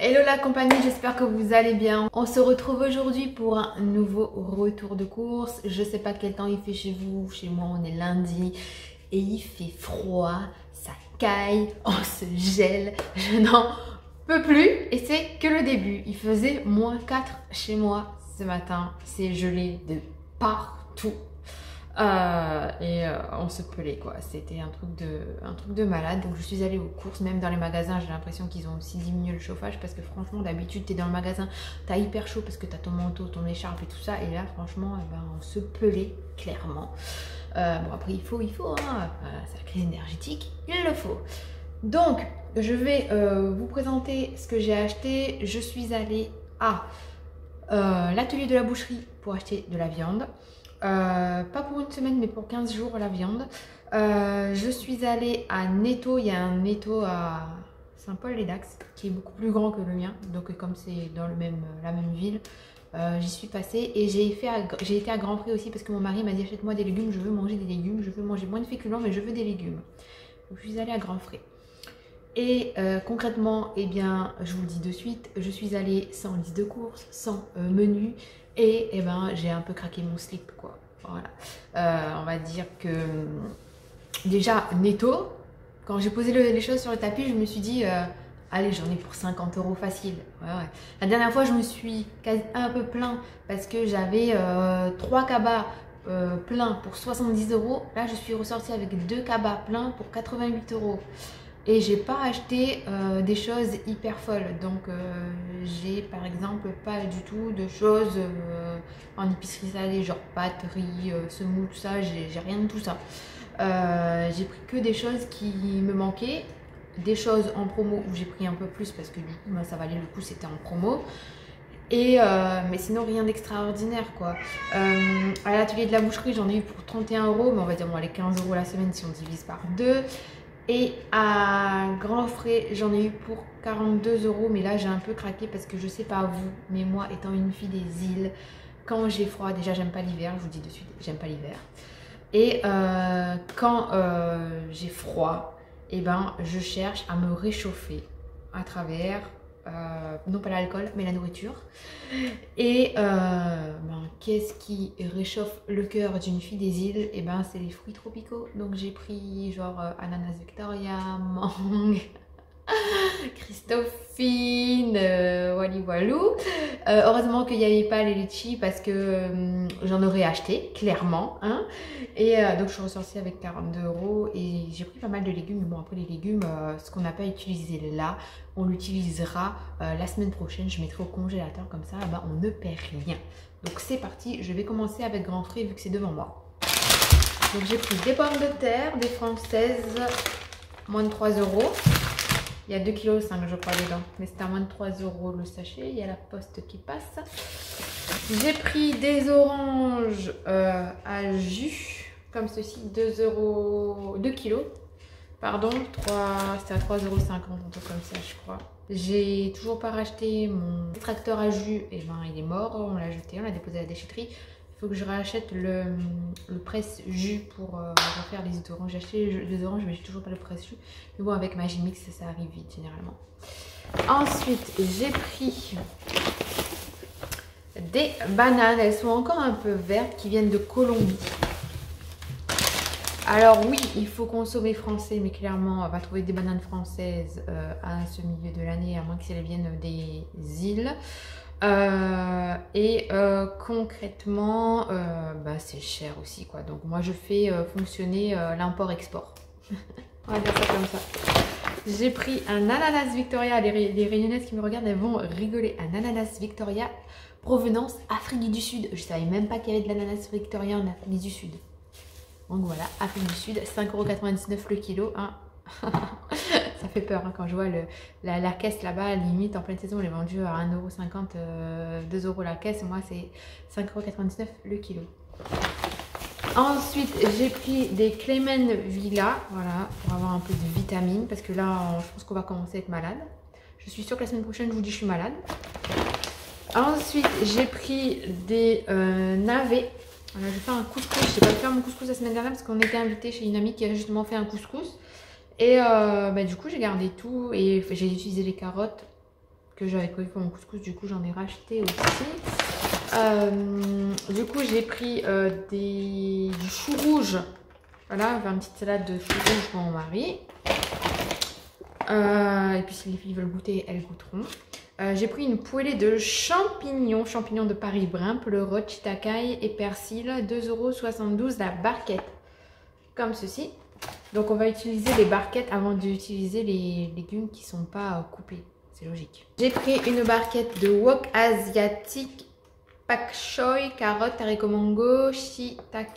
Hello la compagnie, j'espère que vous allez bien. On se retrouve aujourd'hui pour un nouveau retour de course. Je sais pas quel temps il fait chez vous, chez moi on est lundi et il fait froid, ça caille, on se gèle, je n'en peux plus et c'est que le début. Il faisait -4 chez moi ce matin, c'est gelé de partout. On se pelait quoi, c'était un truc de malade. Donc je suis allée aux courses, même dans les magasins j'ai l'impression qu'ils ont aussi diminué le chauffage parce que franchement d'habitude t'es dans le magasin, t'as hyper chaud parce que t'as ton manteau, ton écharpe et tout ça, et là franchement on se pelait clairement. Bon après il faut hein, c'est la crise énergétique, il le faut. Donc je vais vous présenter ce que j'ai acheté. Je suis allée à l'atelier de la boucherie pour acheter de la viande. Pas pour une semaine mais pour 15 jours la viande. Je suis allée à Netto, il y a un Netto à Saint-Paul-les-Dax qui est beaucoup plus grand que le mien, donc comme c'est dans la même ville, j'y suis passée. Et j'ai été à Grand Prix aussi parce que mon mari m'a dit achète-moi des légumes, je veux manger des légumes, je veux manger moins de féculents mais je veux des légumes. Donc je suis allée à Grand Prix. Et concrètement, eh bien, je vous le dis de suite, je suis allée sans liste de courses, sans menu, et eh ben, j'ai un peu craqué mon slip, quoi. Voilà. On va dire que déjà, Netto, quand j'ai posé les choses sur le tapis, je me suis dit, allez, j'en ai pour 50 € facile. Ouais. La dernière fois, je me suis un peu plaint parce que j'avais 3 cabas pleins pour 70 €. Là, je suis ressortie avec 2 cabas pleins pour 88 €. Et j'ai pas acheté des choses hyper folles, donc j'ai par exemple pas du tout de choses en épicerie salée, genre pâtes, riz, semoule, tout ça, j'ai rien de tout ça. J'ai pris que des choses qui me manquaient, des choses en promo où j'ai pris un peu plus parce que du coup moi, ça valait le coup, c'était en promo. Et mais sinon rien d'extraordinaire quoi. À l'atelier de la boucherie j'en ai eu pour 31 €, mais on va dire bon allez 15 € la semaine si on divise par 2. Et à Grand Frais, j'en ai eu pour 42 €, mais là j'ai un peu craqué parce que je sais pas vous, mais moi étant une fille des îles, quand j'ai froid, déjà j'aime pas l'hiver, je vous dis de suite, j'aime pas l'hiver. Et quand j'ai froid, et ben je cherche à me réchauffer à travers, non pas l'alcool, mais la nourriture. Et qu'est-ce qui réchauffe le cœur d'une fille des îles? Et ben c'est les fruits tropicaux. Donc j'ai pris genre ananas Victoria, mangue, Christophine, wally walou. Heureusement qu'il n'y avait pas les litchis parce que j'en aurais acheté, clairement. Hein. Et donc je suis ressortie avec 42 € et j'ai pris pas mal de légumes. Mais bon, après les légumes, ce qu'on n'a pas utilisé là, on l'utilisera la semaine prochaine. Je mettrai au congélateur comme ça, bah, on ne perd rien. Donc c'est parti, je vais commencer avec Grand Frais vu que c'est devant moi. Donc j'ai pris des pommes de terre, des françaises, moins de 3 €. Il y a 2,5 kg je crois dedans, mais c'est à moins de 3 € le sachet. Il y a la poste qui passe. J'ai pris des oranges à jus, comme ceci, 2 kg. Pardon, c'était à 3,50 €, un truc comme ça je crois. J'ai toujours pas racheté mon extracteur à jus, et ben il est mort, on l'a jeté, on l'a déposé à la déchetterie. Il faut que je rachète le presse-jus pour refaire les oranges. J'ai acheté les oranges mais j'ai toujours pas le presse-jus. Mais bon, avec Magimix ça arrive vite généralement. Ensuite, j'ai pris des bananes. Elles sont encore un peu vertes qui viennent de Colombie. Alors oui, il faut consommer français, mais clairement on va trouver des bananes françaises à ce milieu de l'année, à moins que elles viennent des îles. Concrètement, c'est cher aussi quoi. Donc moi je fais fonctionner l'import-export. On va dire ça comme ça. J'ai pris un ananas Victoria. Les Réunionnaises qui me regardent, elles vont rigoler. Un ananas Victoria provenance Afrique du Sud. Je savais même pas qu'il y avait de l'ananas Victoria en Afrique du Sud. Donc voilà, Afrique du Sud, 5,99 € le kilo. Hein. Ça fait peur hein, quand je vois la caisse là-bas, limite en pleine saison, elle est vendue à 1,50 €, 2 € la caisse. Moi, c'est 5,99 € le kilo. Ensuite, j'ai pris des Clément Villa, voilà, pour avoir un peu de vitamines, parce que là, je pense qu'on va commencer à être malade. Je suis sûre que la semaine prochaine, je vous dis, je suis malade. Ensuite, j'ai pris des navets. Voilà, je vais faire un couscous. Je n'ai pas pu faire mon couscous la semaine dernière parce qu'on était invité chez une amie qui a justement fait un couscous. Et du coup, j'ai gardé tout et j'ai utilisé les carottes. que j'avais prévu pour mon couscous. Du coup, j'en ai racheté aussi. Du coup, j'ai pris du chou rouge. Voilà, une petite salade de chou rouge pour mon mari. Et puis si les filles veulent goûter, elles goûteront. J'ai pris une poêlée de champignons de Paris Brun, pleurote, shiitake et persil, 2,72 € la barquette. Comme ceci. Donc on va utiliser les barquettes avant d'utiliser les légumes qui ne sont pas coupés. C'est logique. J'ai pris une barquette de wok asiatique, pak choi, carottes, haricots mango, shiitake.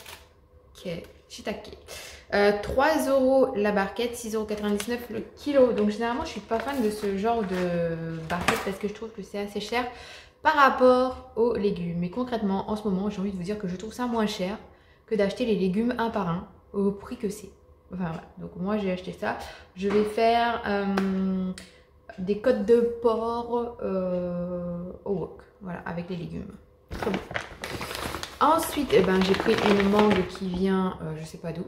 3 € la barquette, 6,99 € le kilo. Donc généralement je suis pas fan de ce genre de barquette parce que je trouve que c'est assez cher par rapport aux légumes. Mais concrètement en ce moment j'ai envie de vous dire que je trouve ça moins cher que d'acheter les légumes un par un au prix que c'est. Enfin voilà, donc moi j'ai acheté ça. Je vais faire des côtes de porc au wok, voilà, avec les légumes. Très bon. Ensuite, eh ben, j'ai pris une mangue qui vient, je sais pas d'où.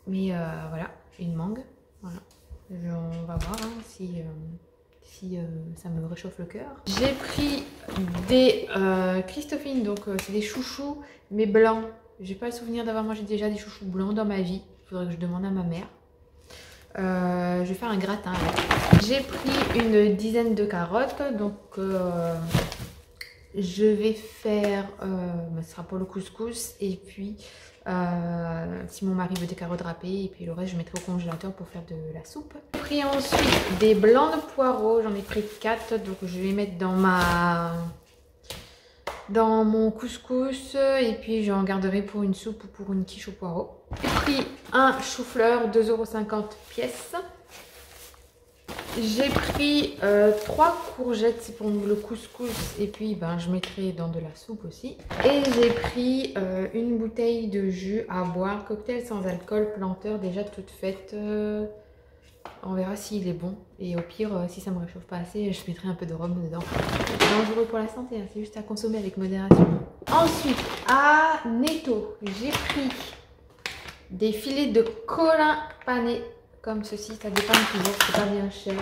Mais voilà, une mangue. Voilà. On va voir hein, si ça me réchauffe le cœur. J'ai pris des Christophine, donc c'est des chouchous, mais blancs. J'ai pas le souvenir d'avoir mangé déjà des chouchous blancs dans ma vie. Il faudrait que je demande à ma mère. Je vais faire un gratin. J'ai pris une dizaine de carottes, donc je vais faire, ce sera pour le couscous et puis si mon mari veut des carottes râpées et puis le reste je mettrai au congélateur pour faire de la soupe. J'ai pris ensuite des blancs de poireaux, j'en ai pris 4 donc je vais les mettre dans mon couscous et puis j'en garderai pour une soupe ou pour une quiche aux poireaux. J'ai pris un chou-fleur, 2,50 € pièce. J'ai pris 3 courgettes, c'est pour le couscous et puis ben, je mettrai dans de la soupe aussi. Et j'ai pris une bouteille de jus à boire, cocktail sans alcool, planteur déjà toute faite. On verra s'il est bon et au pire, si ça me réchauffe pas assez, je mettrai un peu de rhum dedans. C'est dangereux pour la santé, hein, c'est juste à consommer avec modération. Ensuite, à Netto, j'ai pris des filets de colin pané. Comme ceci, ça dépanne toujours, c'est pas bien cher.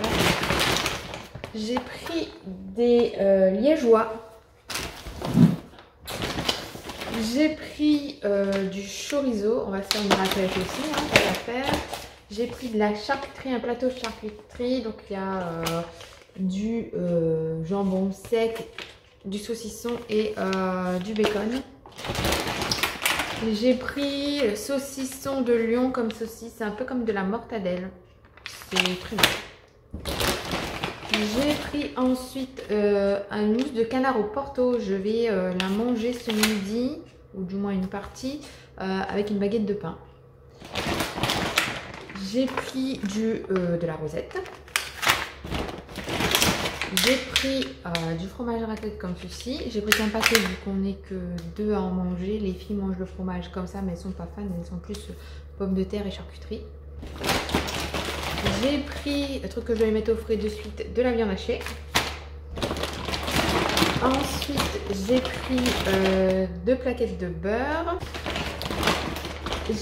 J'ai pris des liégeois. J'ai pris du chorizo. On va se faire une raclette aussi, hein, ça va faire. J'ai pris de la charcuterie, un plateau de charcuterie. Donc il y a du jambon sec, du saucisson et du bacon. J'ai pris le saucisson de Lyon comme ceci, c'est un peu comme de la mortadelle, c'est très bon. J'ai pris ensuite un mousse de canard au porto, je vais la manger ce midi, ou du moins une partie, avec une baguette de pain. J'ai pris de la rosette. J'ai pris du fromage raclette comme ceci. J'ai pris un paquet vu qu'on n'est que 2 à en manger. Les filles mangent le fromage comme ça, mais elles sont pas fans. Elles sont plus pommes de terre et charcuterie. J'ai pris, le truc que je vais mettre au frais de suite, de la viande hachée. Ensuite, j'ai pris 2 plaquettes de beurre.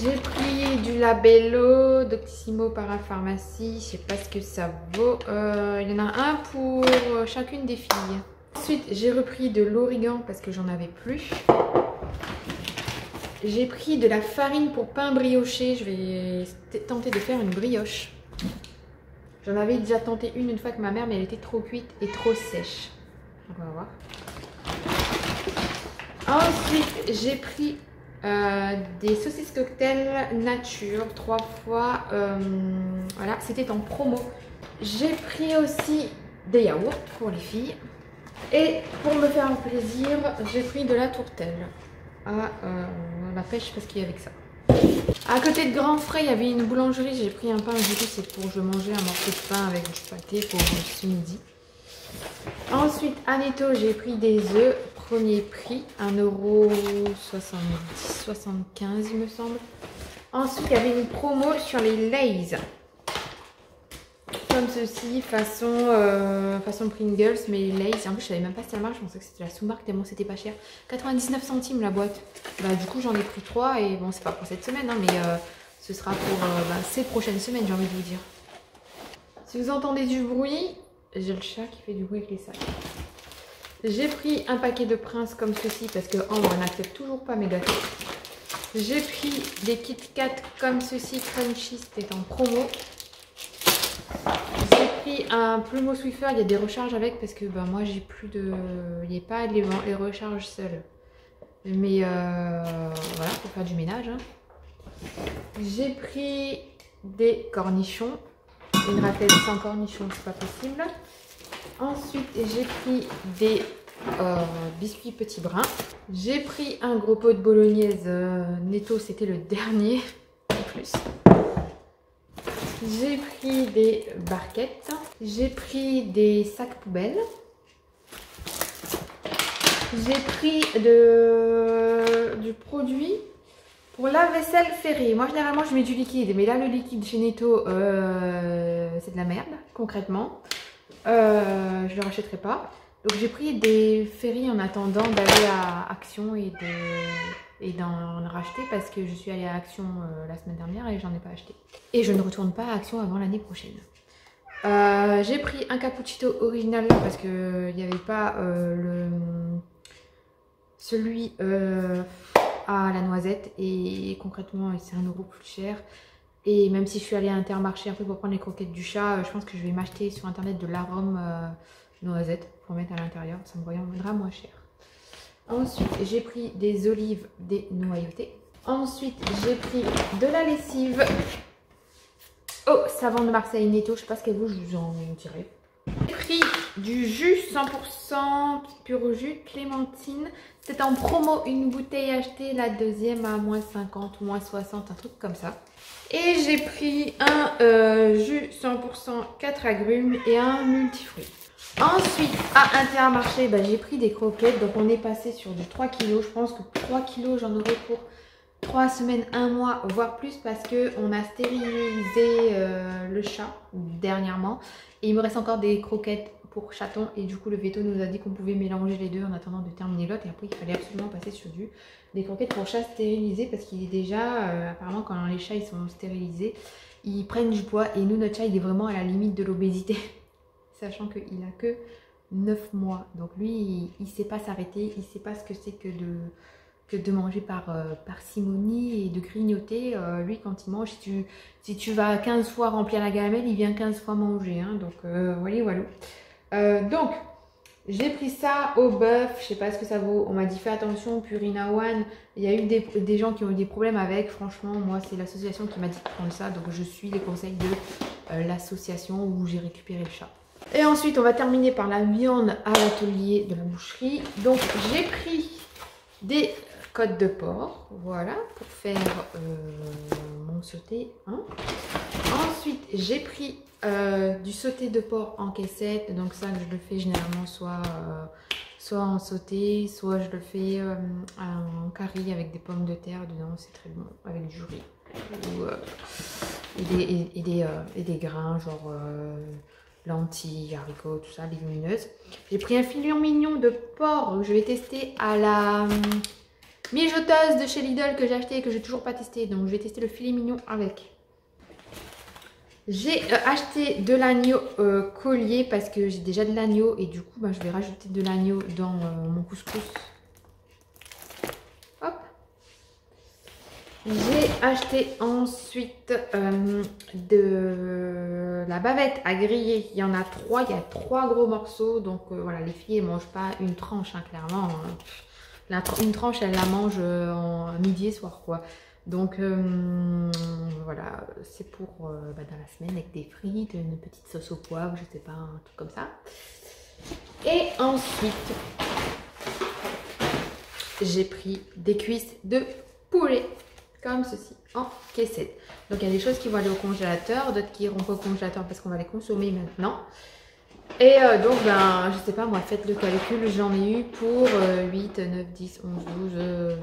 J'ai pris du Labello, Doctissimo Parapharmacie, je sais pas ce que ça vaut. Il y en a un pour chacune des filles. Ensuite, j'ai repris de l'origan parce que j'en avais plus. J'ai pris de la farine pour pain brioché. Je vais tenter de faire une brioche. J'en avais déjà tenté une fois avec ma mère, mais elle était trop cuite et trop sèche. Donc on va voir. Ensuite, j'ai pris des saucisses cocktail nature 3 fois, voilà, c'était en promo. J'ai pris aussi des yaourts pour les filles et pour me faire plaisir j'ai pris de la tourtelle à la pêche parce qu'il y avait que ça. À côté de Grand Frais il y avait une boulangerie, j'ai pris un pain, du coup c'est pour je mangeais un morceau de pain avec du pâté pour ce midi. Ensuite à Netto j'ai pris des œufs. Premier prix, 1,75 € il me semble. Ensuite, il y avait une promo sur les Lay's. Comme ceci, façon Pringles, mais les Lay's. En plus, je savais même pas c'était la marque, je pensais que c'était la sous-marque tellement c'était pas cher. 99 centimes la boîte. Bah, du coup, j'en ai pris 3 et bon, c'est pas pour cette semaine, hein, mais ce sera pour ces prochaines semaines, j'ai envie de vous dire. Si vous entendez du bruit, j'ai le chat qui fait du bruit avec les sacs. J'ai pris un paquet de Prince comme ceci parce que on n'accepte toujours pas mes gâteaux. J'ai pris des Kit Kat comme ceci, Crunchy, c'était en promo. J'ai pris un plumeau Swiffer, il y a des recharges avec parce que bah, moi j'ai plus de... Il n'y a pas les recharges seules. Mais voilà, pour faire du ménage. Hein. J'ai pris des cornichons. Une raclette sans cornichons, c'est pas possible. Ensuite, j'ai pris des biscuits petits bruns. J'ai pris un gros pot de bolognaise netto, c'était le dernier en plus. J'ai pris des barquettes. J'ai pris des sacs poubelles. J'ai pris du produit pour la vaisselle ferrée. Moi, généralement, je mets du liquide. Mais là, le liquide chez Netto, c'est de la merde, concrètement. Je ne le rachèterai pas. Donc, j'ai pris des ferries en attendant d'aller à Action et d'en racheter parce que je suis allée à Action la semaine dernière et j'en ai pas acheté. Et je ne retourne pas à Action avant l'année prochaine. J'ai pris un cappuccino original parce qu'il n'y avait pas celui à la noisette et concrètement c'est 1 € plus cher. Et même si je suis allée à Intermarché un peu pour prendre les croquettes du chat, je pense que je vais m'acheter sur internet de l'arôme noisette pour mettre à l'intérieur, ça me reviendra moins cher. Ensuite j'ai pris des olives dénoyautées. Ensuite j'ai pris de la lessive. Oh, savon de Marseille Netto, je sais pas ce qu'elle vaut, je vous en dirai. J'ai pris du jus 100% pur jus clémentine. C'était en promo, une bouteille achetée, la deuxième à moins 50 ou moins 60, un truc comme ça. Et j'ai pris un jus 100% 4 agrumes et un multifruit. Ensuite, à Intermarché, bah, j'ai pris des croquettes. Donc on est passé sur du 3 kg. Je pense que 3 kg, j'en aurai pour 3 semaines, 1 mois, voire plus, parce qu'on a stérilisé le chat dernièrement. Et il me reste encore des croquettes pour chaton. Et du coup, le veto nous a dit qu'on pouvait mélanger les deux en attendant de terminer l'autre. Et après, il fallait absolument passer sur des croquettes pour chat stérilisées. Parce qu'il est déjà, apparemment, quand les chats ils sont stérilisés, ils prennent du poids. Et nous, notre chat, il est vraiment à la limite de l'obésité. Sachant qu'il a que 9 mois. Donc lui, il ne sait pas s'arrêter. Il ne sait pas ce que c'est que de manger par parcimonie et de grignoter. Lui, quand il mange, si tu vas 15 fois remplir la gamelle, il vient 15 fois manger. Hein, donc, voilà. Donc, j'ai pris ça au bœuf. Je sais pas ce que ça vaut. On m'a dit, fais attention, Purina One. Il y a eu des gens qui ont eu des problèmes avec. Franchement, moi, c'est l'association qui m'a dit de prendre ça. Donc, je suis les conseils de l'association où j'ai récupéré le chat. Et ensuite, on va terminer par la viande à l'atelier de la boucherie. Donc, j'ai pris des côtes de porc, voilà, pour faire mon sauté. Hein. Ensuite, j'ai pris du sauté de porc en caissette. Donc ça, je le fais généralement soit en sauté, soit je le fais en curry avec des pommes de terre dedans. C'est très bon, avec du riz. Et des grains, genre lentilles, haricots, tout ça, légumineuses. J'ai pris un filet mignon de porc que je vais tester à la mijoteuse de chez Lidl que j'ai acheté et que j'ai toujours pas testé. Donc je vais tester le filet mignon avec. J'ai acheté de l'agneau collier parce que j'ai déjà de l'agneau et du coup bah, je vais rajouter de l'agneau dans mon couscous. Hop. J'ai acheté ensuite de la bavette à griller. Il y en a 3, il y a 3 gros morceaux. Donc voilà, les filles ne mangent pas une tranche, hein, clairement. Une tranche, elles la mangent en midi et soir, quoi. Donc voilà, c'est pour dans la semaine avec des frites, une petite sauce au poivre, je sais pas, un truc comme ça. Et ensuite, j'ai pris des cuisses de poulet, comme ceci, en caissette. Donc il y a des choses qui vont aller au congélateur, d'autres qui iront pas au congélateur parce qu'on va les consommer maintenant. Et donc, ben, je sais pas, moi, faites le calcul, j'en ai eu pour 8, 9, 10, 11, 12,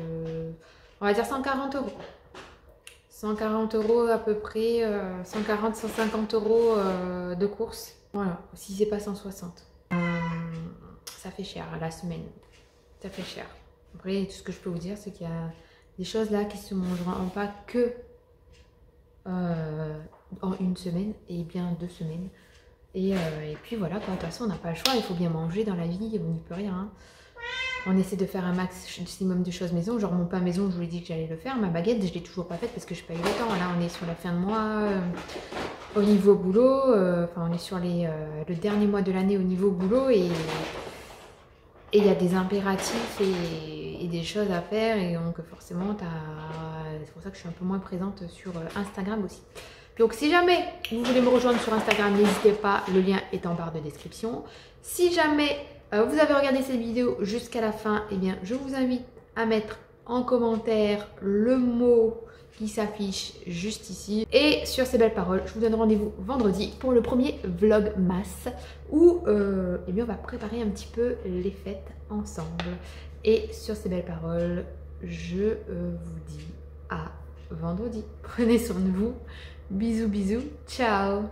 on va dire 140 €. 140 € à peu près, 140, 150 € de course. Voilà, si c'est pas 160. Ça fait cher à la semaine, ça fait cher. Après, tout ce que je peux vous dire, c'est qu'il y a des choses là qui se mangeront pas que en une semaine et bien 2 semaines. Et puis voilà, quoi. De toute façon, on n'a pas le choix, il faut bien manger dans la vie, on n'y peut rien. Hein. On essaie de faire un maximum de choses maison. Genre mon pain maison, je vous ai dit que j'allais le faire. Ma baguette, je l'ai toujours pas faite parce que je n'ai pas eu le temps. Là, on est sur la fin de mois au niveau boulot. Enfin, on est sur le dernier mois de l'année au niveau boulot. Et il y a des impératifs et des choses à faire. Et donc forcément, c'est pour ça que je suis un peu moins présente sur Instagram aussi. Donc si jamais vous voulez me rejoindre sur Instagram, n'hésitez pas, le lien est en barre de description. Si jamais vous avez regardé cette vidéo jusqu'à la fin, eh bien je vous invite à mettre en commentaire le mot qui s'affiche juste ici. Et sur ces belles paroles, je vous donne rendez-vous vendredi pour le premier Vlogmas où eh bien, on va préparer un petit peu les fêtes ensemble. Et sur ces belles paroles, je vous dis à vendredi. Prenez soin de vous. Bisous, bisous. Ciao.